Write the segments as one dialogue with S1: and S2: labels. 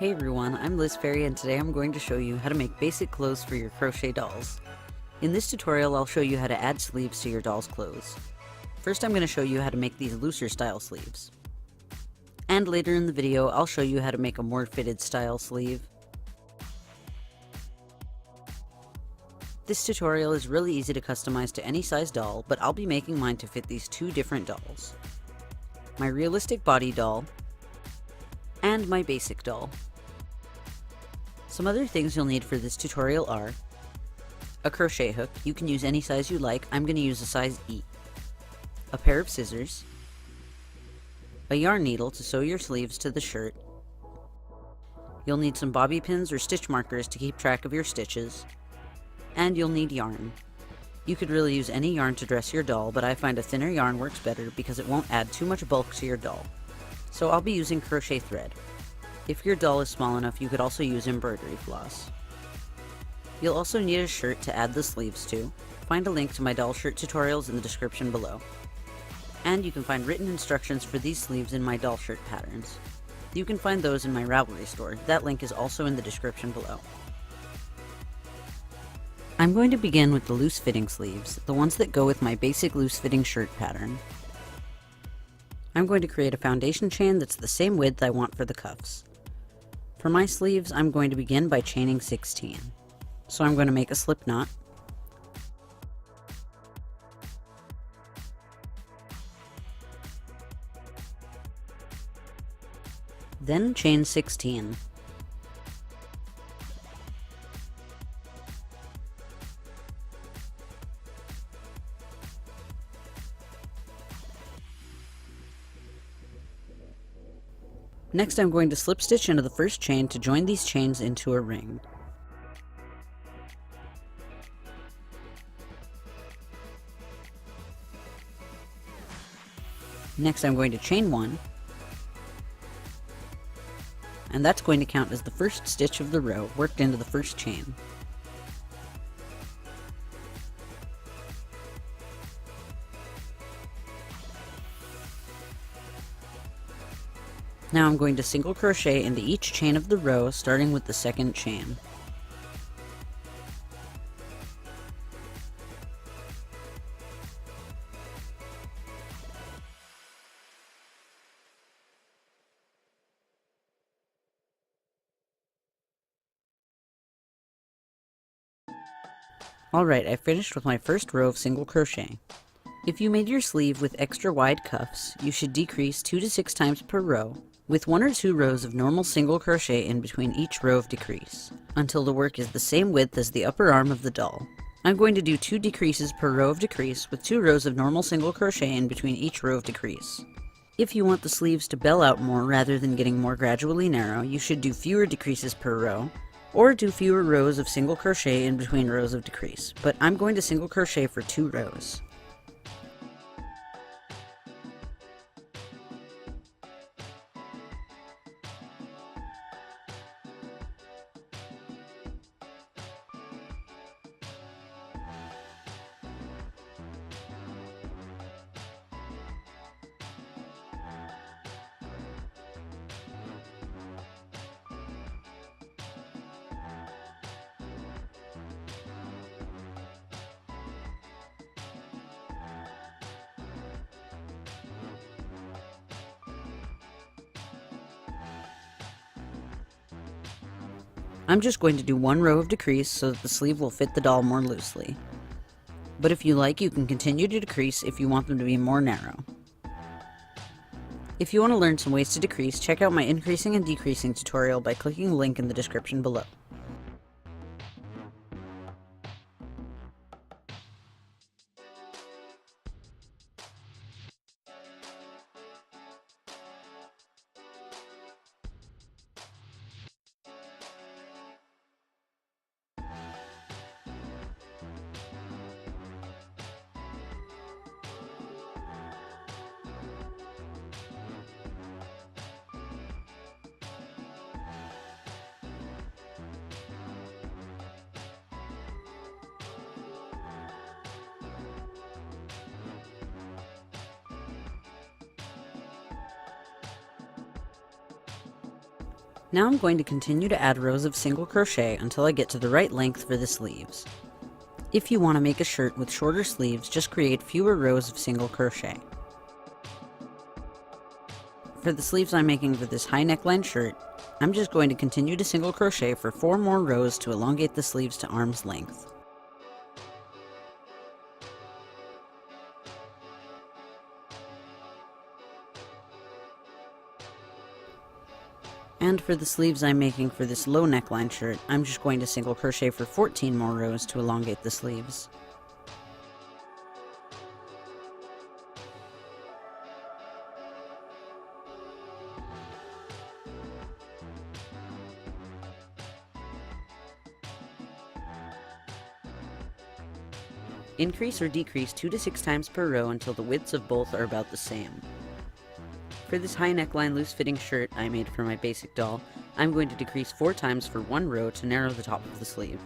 S1: Hey everyone, I'm Liz Ferry and today I'm going to show you how to make basic clothes for your crochet dolls. In this tutorial I'll show you how to add sleeves to your doll's clothes. First I'm going to show you how to make these looser style sleeves. And later in the video I'll show you how to make a more fitted style sleeve. This tutorial is really easy to customize to any size doll, but I'll be making mine to fit these two different dolls. My realistic body doll and my basic doll. Some other things you'll need for this tutorial are a crochet hook. You can use any size you like. I'm going to use a size E. A pair of scissors. A yarn needle to sew your sleeves to the shirt. You'll need some bobby pins or stitch markers to keep track of your stitches. And you'll need yarn. You could really use any yarn to dress your doll, but I find a thinner yarn works better because it won't add too much bulk to your doll. So I'll be using crochet thread. If your doll is small enough, you could also use embroidery floss. You'll also need a shirt to add the sleeves to. Find a link to my doll shirt tutorials in the description below. And you can find written instructions for these sleeves in my doll shirt patterns. You can find those in my Ravelry store. That link is also in the description below. I'm going to begin with the loose fitting sleeves, the ones that go with my basic loose fitting shirt pattern. I'm going to create a foundation chain that's the same width I want for the cuffs. For my sleeves, I'm going to begin by chaining 16. So I'm going to make a slip knot. Then chain 16. Next I'm going to slip stitch into the first chain to join these chains into a ring. Next I'm going to chain 1, and that's going to count as the first stitch of the row worked into the first chain. Now I'm going to single crochet into each chain of the row, starting with the second chain. Alright, I finished with my first row of single crochet. If you made your sleeve with extra wide cuffs, you should decrease 2 to 6 times per row, with 1 or 2 rows of normal single crochet in between each row of decrease, until the work is the same width as the upper arm of the doll. I'm going to do 2 decreases per row of decrease, with 2 rows of normal single crochet in between each row of decrease. If you want the sleeves to bell out more rather than getting more gradually narrow, you should do fewer decreases per row, or do fewer rows of single crochet in between rows of decrease, but I'm going to single crochet for 2 rows. I'm just going to do 1 row of decrease so that the sleeve will fit the doll more loosely. But if you like, you can continue to decrease if you want them to be more narrow. If you want to learn some ways to decrease, check out my increasing and decreasing tutorial by clicking the link in the description below. Now I'm going to continue to add rows of single crochet until I get to the right length for the sleeves. If you want to make a shirt with shorter sleeves, just create fewer rows of single crochet. For the sleeves I'm making for this high neckline shirt, I'm just going to continue to single crochet for 4 more rows to elongate the sleeves to arm's length. And for the sleeves I'm making for this low neckline shirt, I'm just going to single crochet for 14 more rows to elongate the sleeves. Increase or decrease 2 to 6 times per row until the widths of both are about the same. For this high neckline loose-fitting shirt I made for my basic doll, I'm going to decrease 4 times for 1 row to narrow the top of the sleeve.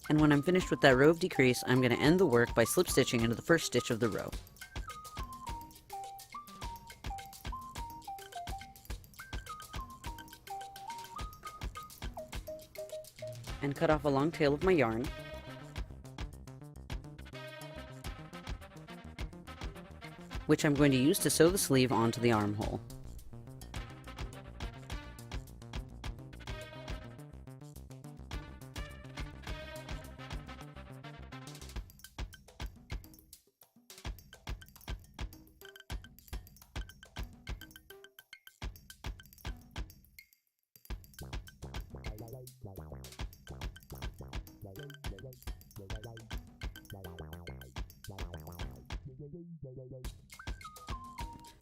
S1: And when I'm finished with that row of decrease, I'm going to end the work by slip stitching into the first stitch of the row. And cut off a long tail of my yarn. Which I'm going to use to sew the sleeve onto the armhole.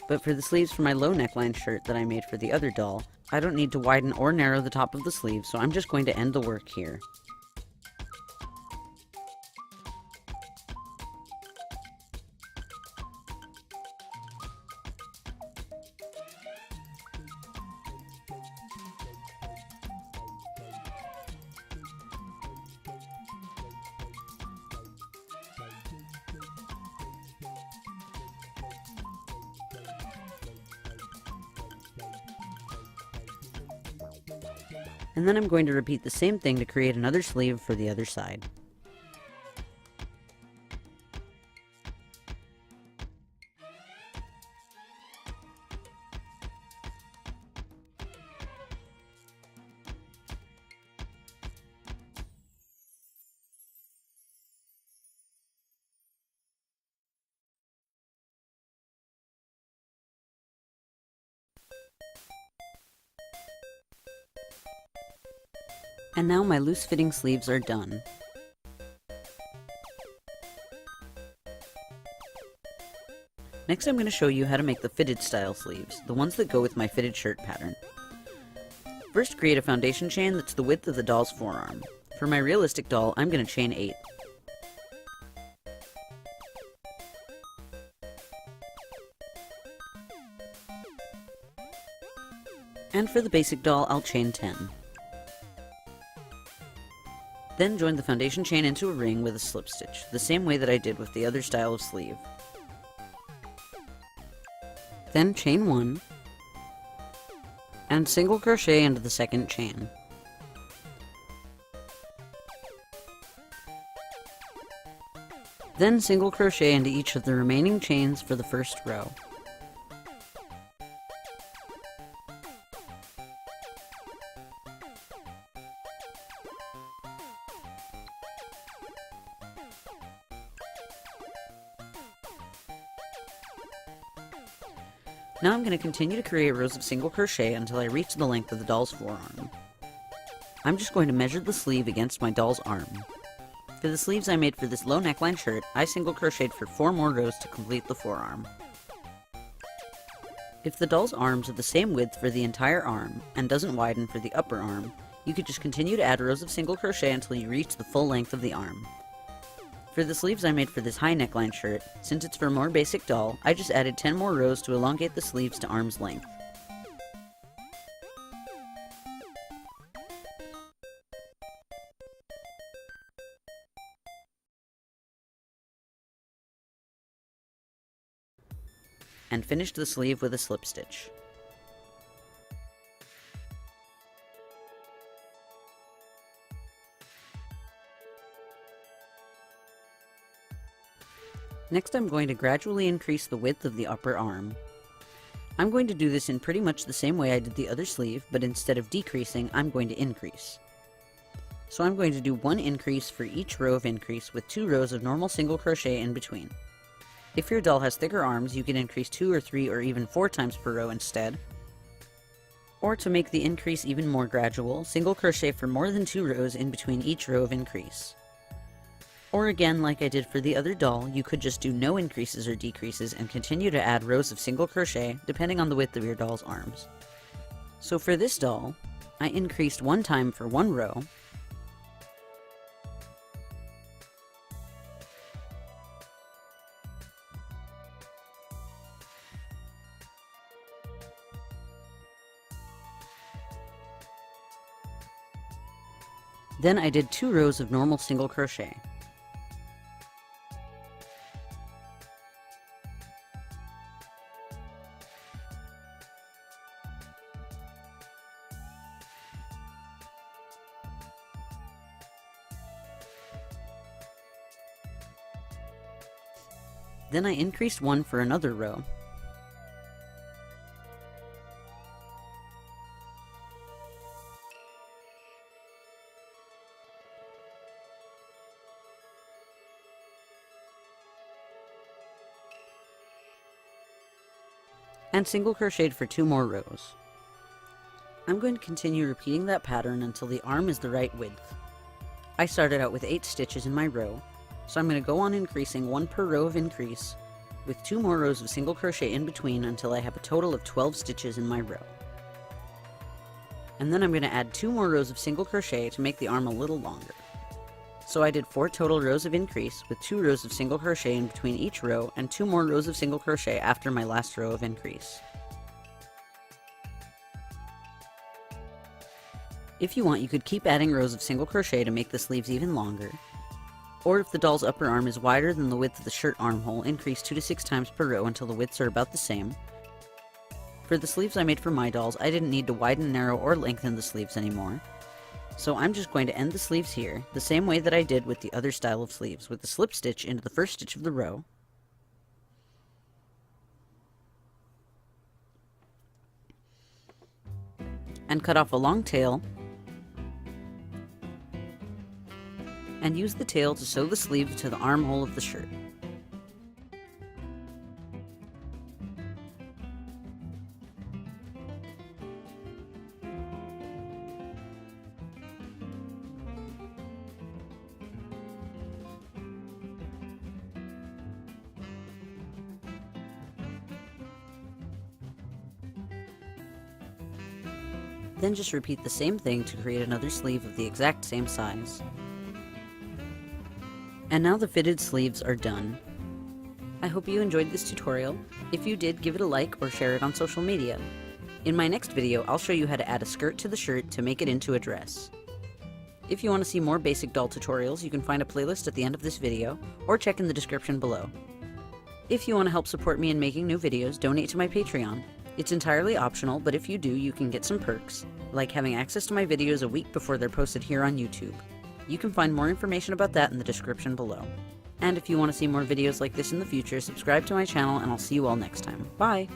S1: But for the sleeves for my low neckline shirt that I made for the other doll, I don't need to widen or narrow the top of the sleeve, so I'm just going to end the work here. And then I'm going to repeat the same thing to create another sleeve for the other side. And now my loose-fitting sleeves are done. Next I'm going to show you how to make the fitted style sleeves, the ones that go with my fitted shirt pattern. First, create a foundation chain that's the width of the doll's forearm. For my realistic doll, I'm going to chain 8. And for the basic doll, I'll chain 10. Then join the foundation chain into a ring with a slip stitch, the same way that I did with the other style of sleeve. Then chain 1, and single crochet into the second chain. Then single crochet into each of the remaining chains for the first row. Now I'm going to continue to create rows of single crochet until I reach the length of the doll's forearm. I'm just going to measure the sleeve against my doll's arm. For the sleeves I made for this low neckline shirt, I single crocheted for 4 more rows to complete the forearm. If the doll's arms are the same width for the entire arm, and doesn't widen for the upper arm, you could just continue to add rows of single crochet until you reach the full length of the arm. For the sleeves I made for this high neckline shirt, since it's for a more basic doll, I just added 10 more rows to elongate the sleeves to arm's length. And finished the sleeve with a slip stitch. Next, I'm going to gradually increase the width of the upper arm. I'm going to do this in pretty much the same way I did the other sleeve, but instead of decreasing, I'm going to increase. So I'm going to do 1 increase for each row of increase with 2 rows of normal single crochet in between. If your doll has thicker arms, you can increase 2 or 3 or even 4 times per row instead. Or to make the increase even more gradual, single crochet for more than 2 rows in between each row of increase. Or again, like I did for the other doll, you could just do no increases or decreases and continue to add rows of single crochet depending on the width of your doll's arms. So for this doll, I increased 1 time for 1 row, then I did 2 rows of normal single crochet. Then I increased 1 for another row. And single crocheted for 2 more rows. I'm going to continue repeating that pattern until the arm is the right width. I started out with 8 stitches in my row, so I'm going to go on increasing 1 per row of increase, with 2 more rows of single crochet in between until I have a total of 12 stitches in my row. And then I'm going to add 2 more rows of single crochet to make the arm a little longer. So I did 4 total rows of increase, with 2 rows of single crochet in between each row, and 2 more rows of single crochet after my last row of increase. If you want, you could keep adding rows of single crochet to make the sleeves even longer. Or if the doll's upper arm is wider than the width of the shirt armhole, increase 2 to 6 times per row until the widths are about the same. For the sleeves I made for my dolls, I didn't need to widen, narrow, or lengthen the sleeves anymore. So I'm just going to end the sleeves here, the same way that I did with the other style of sleeves, with the slip stitch into the first stitch of the row, and cut off a long tail, and use the tail to sew the sleeve to the armhole of the shirt. Then just repeat the same thing to create another sleeve of the exact same size. And now the fitted sleeves are done. I hope you enjoyed this tutorial. If you did, give it a like or share it on social media. In my next video, I'll show you how to add a skirt to the shirt to make it into a dress. If you want to see more basic doll tutorials, you can find a playlist at the end of this video, or check in the description below. If you want to help support me in making new videos, donate to my Patreon. It's entirely optional, but if you do, you can get some perks, like having access to my videos a week before they're posted here on YouTube. You can find more information about that in the description below. And if you want to see more videos like this in the future, subscribe to my channel and I'll see you all next time. Bye!